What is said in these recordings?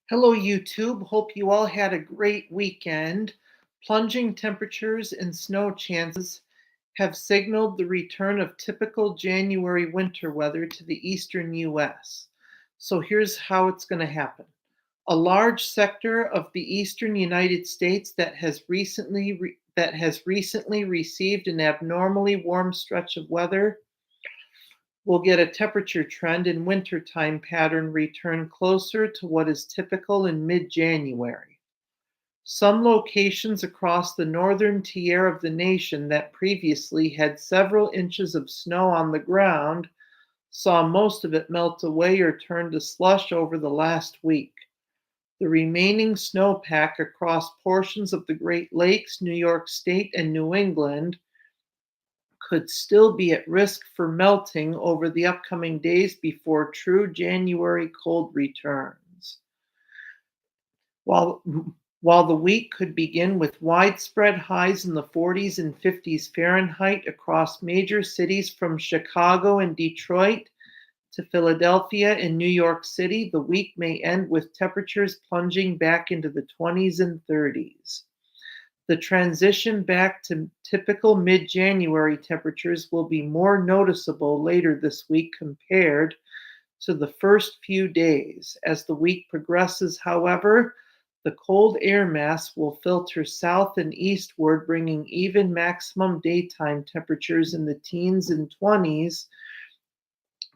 Hello, YouTube. Hope you all had a great weekend. Plunging temperatures and snow chances have signaled the return of typical January winter weather to the eastern U.S. So here's how it's going to happen. A large sector of the eastern United States that has recently received an abnormally warm stretch of weather we'll get a temperature trend and wintertime pattern return closer to what is typical in mid January. Some locations across the northern tier of the nation that previously had several inches of snow on the ground saw most of it melt away or turn to slush over the last week. The remaining snowpack across portions of the Great Lakes, New York State, and New England could still be at risk for melting over the upcoming days before true January cold returns. While while the week could begin with widespread highs in the 40s and 50s Fahrenheit across major cities from Chicago and Detroit to Philadelphia and New York City, the week may end with temperatures plunging back into the 20s and 30s. The transition back to typical mid January temperatures will be more noticeable later this week compared to the first few days. As the week progresses, however, the cold air mass will filter south and eastward, bringing even maximum daytime temperatures in the teens and 20s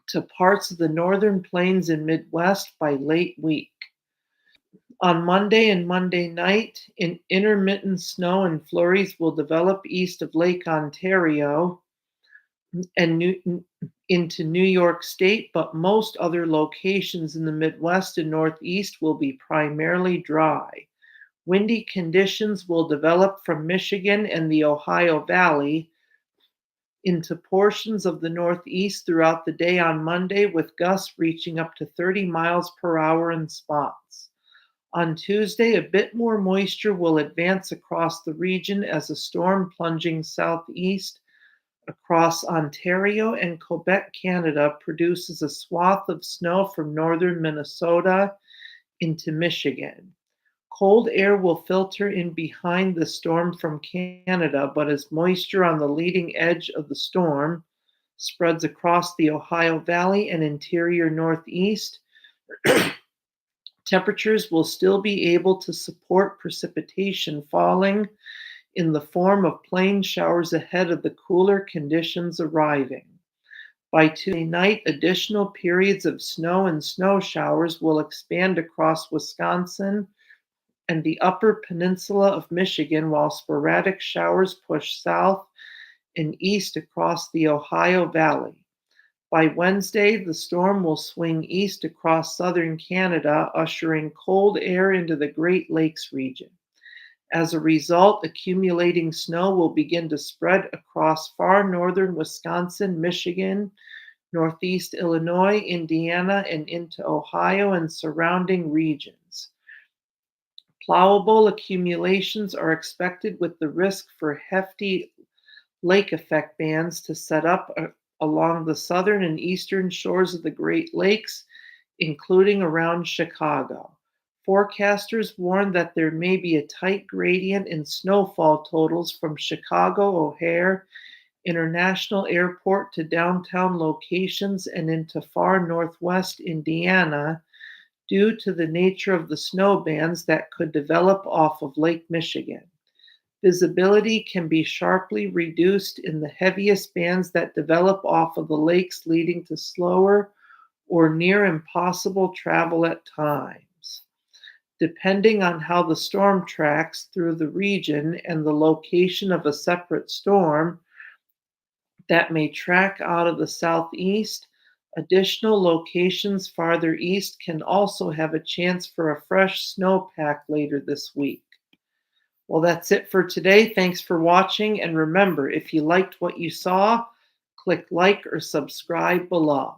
to parts of the northern plains and Midwest by late week. On Monday and Monday night, intermittent snow and flurries will develop east of Lake Ontario and into New York State, but most other locations in the Midwest and Northeast will be primarily dry. Windy conditions will develop from Michigan and the Ohio Valley into portions of the Northeast throughout the day on Monday, with gusts reaching up to 30 miles per hour in spots. On Tuesday, a bit more moisture will advance across the region as a storm plunging southeast across Ontario and Quebec, Canada, produces a swath of snow from northern Minnesota into Michigan. Cold air will filter in behind the storm from Canada, but as moisture on the leading edge of the storm spreads across the Ohio Valley and interior Northeast, temperatures will still be able to support precipitation falling in the form of plain showers ahead of the cooler conditions arriving. By Tuesday night, additional periods of snow and snow showers will expand across Wisconsin and the upper peninsula of Michigan, while sporadic showers push south and east across the Ohio Valley. By Wednesday, the storm will swing east across southern Canada, ushering cold air into the Great Lakes region. As a result, accumulating snow will begin to spread across far northern Wisconsin, Michigan, northeast Illinois, Indiana, and into Ohio and surrounding regions. Plowable accumulations are expected, with the risk for hefty lake effect bands to set up along the southern and eastern shores of the Great Lakes, including around Chicago. Forecasters warn that there may be a tight gradient in snowfall totals from Chicago O'Hare International Airport to downtown locations and into far northwest Indiana due to the nature of the snow bands that could develop off of Lake Michigan. Visibility can be sharply reduced in the heaviest bands that develop off of the lakes, leading to slower or near impossible travel at times. Depending on how the storm tracks through the region and the location of a separate storm that may track out of the southeast, additional locations farther east can also have a chance for a fresh snowpack later this week. Well, that's it for today. Thanks for watching. And remember, if you liked what you saw, click like or subscribe below.